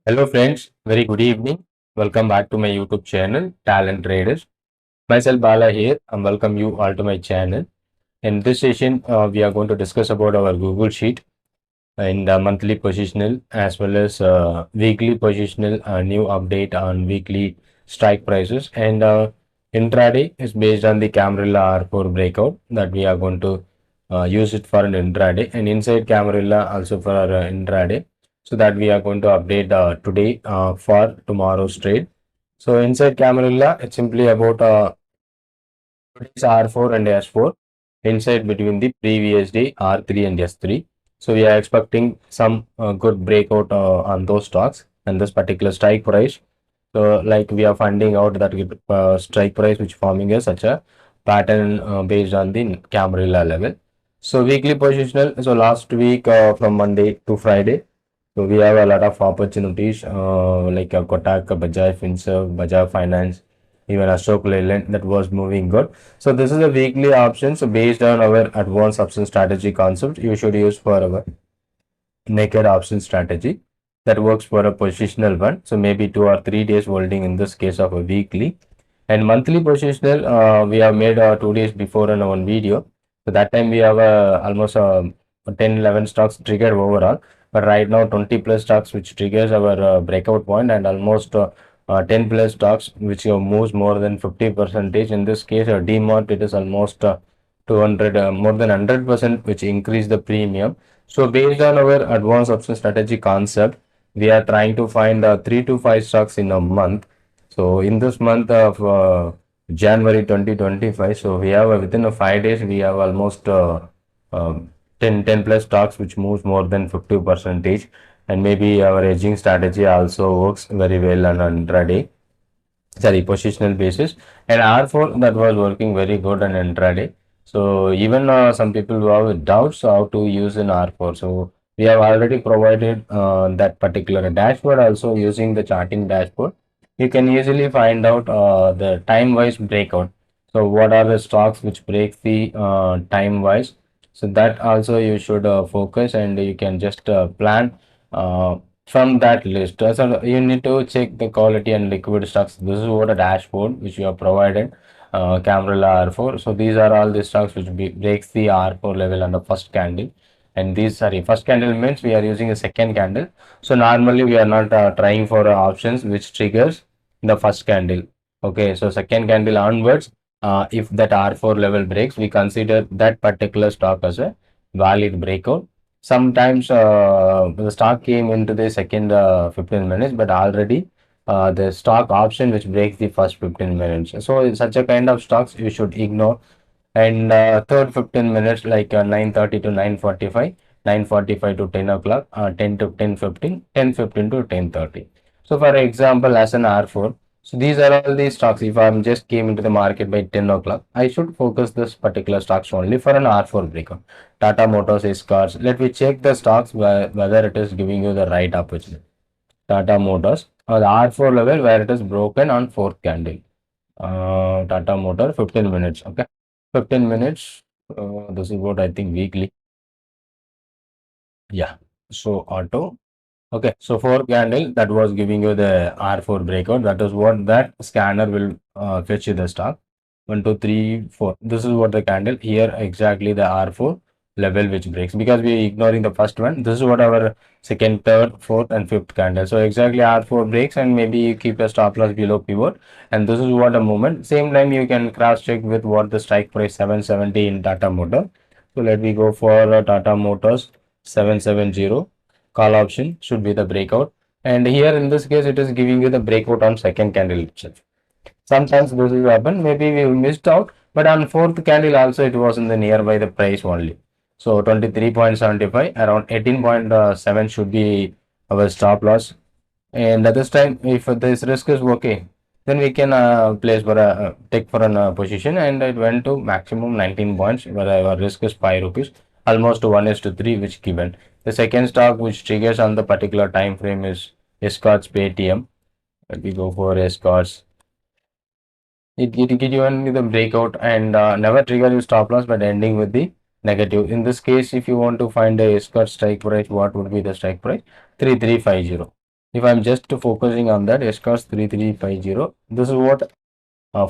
Hello friends, very good evening. Welcome back to my YouTube channel, Talent Traders. Myself Bala here and welcome you all to my channel. In this session, we are going to discuss about our Google Sheet and monthly positional as well as weekly positional new update on weekly strike prices and intraday is based on the Camarilla R4 breakout that we are going to use it for an intraday and inside Camarilla also for intraday, so that we are going to update today for tomorrow's trade. So inside Camarilla it's simply about today's R4 and S4 inside between the previous day R3 and S3. So we are expecting some good breakout on those stocks and this particular strike price. So like we are finding out that strike price which forming a such a pattern based on the Camarilla level. So weekly positional. So last week from Monday to Friday, so we have a lot of opportunities like Kotak, Bajaj Finserv, Bajaj Finance, even Ashok Leyland that was moving good. So this is a weekly option. So based on our advanced option strategy concept, you should use for our naked option strategy that works for a positional one. So maybe 2 or 3 days holding in this case of a weekly and monthly positional. We have made 2 days before in one video. So that time we have almost 10-11 stocks triggered overall. But right now 20 plus stocks which triggers our breakout point and almost 10 plus stocks which moves more than 50 percentage. In this case, DMart it is almost 200 more than 100% which increase the premium. So based on our advanced option strategy concept, we are trying to find 3 to 5 stocks in a month. So in this month of January 2025, so we have within 5 days we have almost 10 plus stocks which moves more than 50 percentage, and maybe our hedging strategy also works very well on intraday, sorry, positional basis, and R4 that was working very good on intraday. So even some people who have doubts how to use an R4, so we have already provided that particular dashboard also using the charting dashboard. You can easily find out the time wise breakout. So what are the stocks which break the time wise? So that also you should focus, and you can just plan from that list. So you need to check the quality and liquid stocks. This is what a dashboard which you have provided, Camarilla R4. So these are all the stocks which breaks the R4 level on the first candle. And these, sorry, first candle means we are using a second candle. So normally we are not trying for options which triggers the first candle. Okay, so second candle onwards, if that R4 level breaks, we consider that particular stock as a valid breakout. Sometimes the stock came into the second 15 minutes, but already the stock option which breaks the first 15 minutes. So in such a kind of stocks you should ignore. And third 15 minutes like 9:30 to 9:45, 9:45 to 10 o'clock, 10 to 10:15, 10:15 to 10:30. So for example, as an R4, so these are all the stocks. If I'm just came into the market by 10 o'clock, I should focus this particular stocks only for an R4 breakout. Tata Motors is cars. Let me check the stocks whether it is giving you the right opportunity. Tata Motors or the R4 level where it is broken on fourth candle. Tata Motor 15 minutes. Okay, 15 minutes. This is what I think weekly. Yeah. So auto. Okay, so four candle that was giving you the R4 breakout. That is what that scanner will fetch you the stock. 1, 2, 3, 4. This is what the candle here exactly the R4 level which breaks, because we are ignoring the first one. This is what our second, third, fourth, and fifth candle. So exactly R4 breaks, and maybe you keep a stop loss below pivot. And this is what a movement. Same time you can cross check with what the strike price 770 in Tata Motor. So let me go for Tata Motors 770. Call option should be the breakout, and here in this case it is giving you the breakout on second candle itself. Sometimes this will happen, maybe we missed out, but on fourth candle also it was in the nearby the price only. So 23.75 around 18.7 should be our stop loss, and at this time if this risk is okay, then we can place for a take for a position, and it went to maximum 19 points where our risk is 5 rupees, almost 1:3 which given. The second stock which triggers on the particular time frame is Escorts Paytm. Let me go for Escorts. It given the breakout and never trigger your stop loss, but ending with the negative. In this case, if you want to find a Escort strike price, what would be the strike price? 3350. If I'm just focusing on that S-Cars 3350, this is what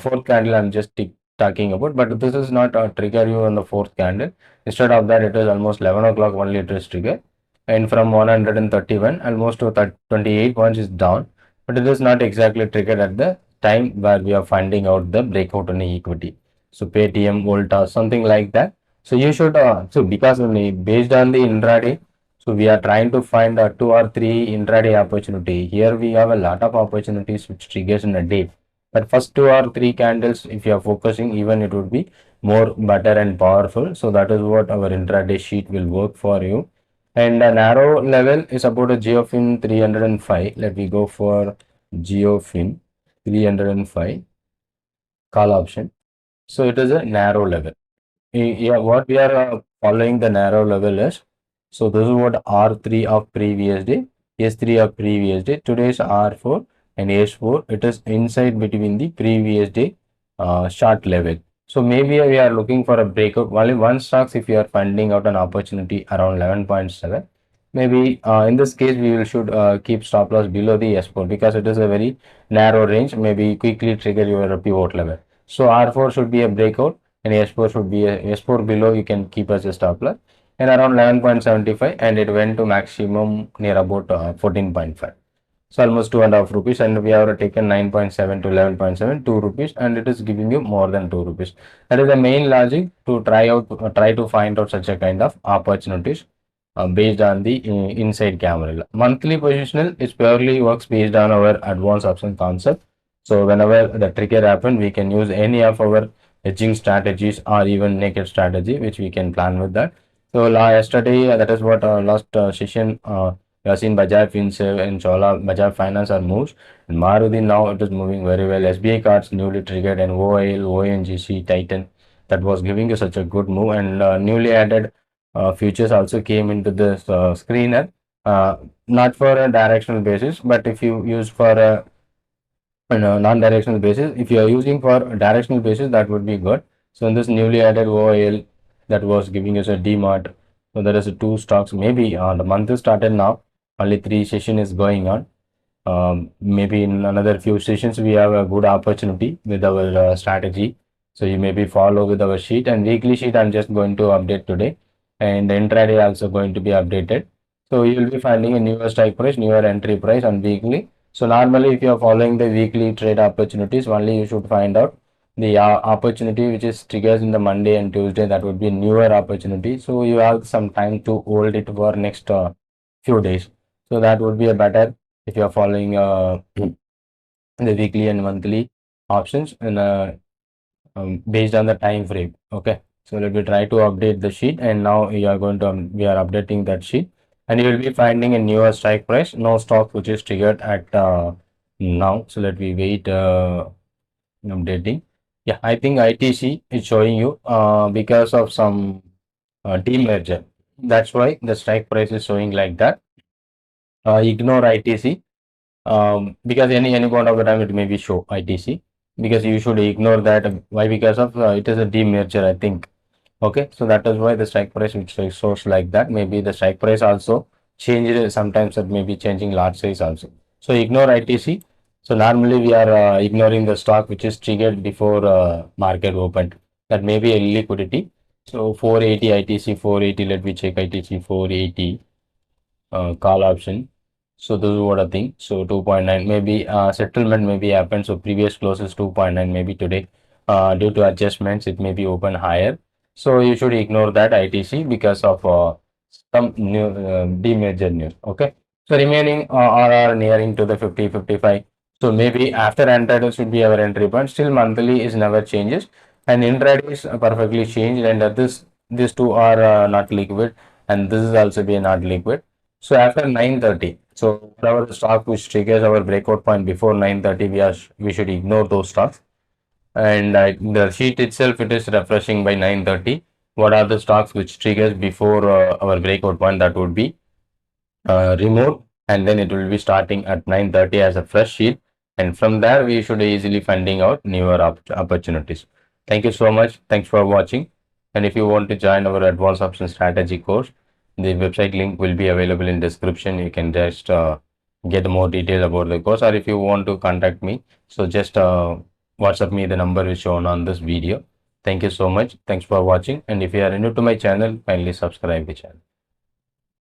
fourth candle I'm just talking about, but this is not a trigger you on the fourth candle. Instead of that, it is almost 11 o'clock only it is trigger, and from 131 almost to 28 points is down, but it is not exactly triggered at the time where we are finding out the breakout on the equity. So Paytm, Volta, something like that. So you should so because only based on the intraday, so we are trying to find a two or three intraday opportunity. Here we have a lot of opportunities which triggers in a day, but first two or three candles, if you are focusing, even it would be more better and powerful. So that is what our intraday sheet will work for you. And a narrow level is about a Geofin 305. Let me go for Geofin 305 call option. So it is a narrow level. Yeah, what we are following the narrow level is, so this is what R3 of previous day, S3 of previous day, today's R4 and S4, it is inside between the previous day short level. So maybe we are looking for a breakout, only one stocks if you are finding out an opportunity around 11.7. Maybe in this case we will should keep stop loss below the S4 because it is a very narrow range, maybe quickly trigger your pivot level. So R4 should be a breakout and S4 should be a S4 below, you can keep as a stop loss, and around 11.75, and it went to maximum near about 14.5. So almost 2.5 rupees, and we have taken 9.7 to 11.7, 2 rupees, and it is giving you more than 2 rupees. That is the main logic to try to find out such a kind of opportunities based on the inside camera. Monthly positional is purely works based on our advanced option concept. So whenever the trigger happen, we can use any of our hedging strategies or even naked strategy, which we can plan with that. So yesterday, that is what last session. We have seen Bajaj Finserv and Chola Bajaj Finance are moves, and Maruti now it is moving very well. SBI cards newly triggered, and OIL, ONGC, Titan, that was giving you such a good move, and newly added futures also came into this screener, not for a directional basis, but if you use for a non-directional basis, if you are using for directional basis, that would be good. So in this newly added OIL, that was giving us a DMart. So there is a two stocks. Maybe the month is started now. Only three session is going on. Maybe in another few sessions we have a good opportunity with our strategy. So you maybe follow with our sheet, and weekly sheet I'm just going to update today, and the intraday also going to be updated. So you will be finding a newer strike price, newer entry price on weekly. So normally if you are following the weekly trade opportunities, only you should find out the opportunity which is triggers in the Monday and Tuesday, that would be newer opportunity. So you have some time to hold it for next few days. So that would be a better if you are following the weekly and monthly options and based on the time frame. Okay, so let me try to update the sheet, and now we are going to we are updating that sheet, and you will be finding a newer strike price, no stock which is triggered at now. So let me wait updating. Yeah, I think ITC is showing you because of some demerger, that's why the strike price is showing like that. Ignore ITC, because any point of the time it may be show ITC, because you should ignore that. Why? Because of it is a demerger, I think. Okay, so that is why the strike price which shows like that. Maybe the strike price also changed sometimes, it may be changing lot size also. So ignore ITC. So normally we are ignoring the stock which is triggered before market opened. That may be a liquidity. So 480 ITC 480. Let me check ITC 480 call option. So this is what I think. So 2.9 maybe settlement maybe happened. So previous close is 2.9, maybe today due to adjustments it may be open higher. So you should ignore that ITC because of some new demerger news. Okay. So remaining are nearing to the 50-55. So maybe after intraday should be our entry point. Still monthly is never changes, and intraday is perfectly changed, and these two are not liquid, and this is also be not liquid. So after 9:30, so whatever the stock which triggers our breakout point before 9:30, we should ignore those stocks. And the sheet itself, it is refreshing by 9:30. What are the stocks which triggers before our breakout point? That would be removed, and then it will be starting at 9:30 as a fresh sheet. And from there, we should easily finding out newer opportunities. Thank you so much. Thanks for watching. And if you want to join our advanced option strategy course, the website link will be available in description. You can just get more detail about the course, or if you want to contact me, so just WhatsApp me the number is shown on this video. Thank you so much. Thanks for watching. And if you are new to my channel, kindly subscribe the channel.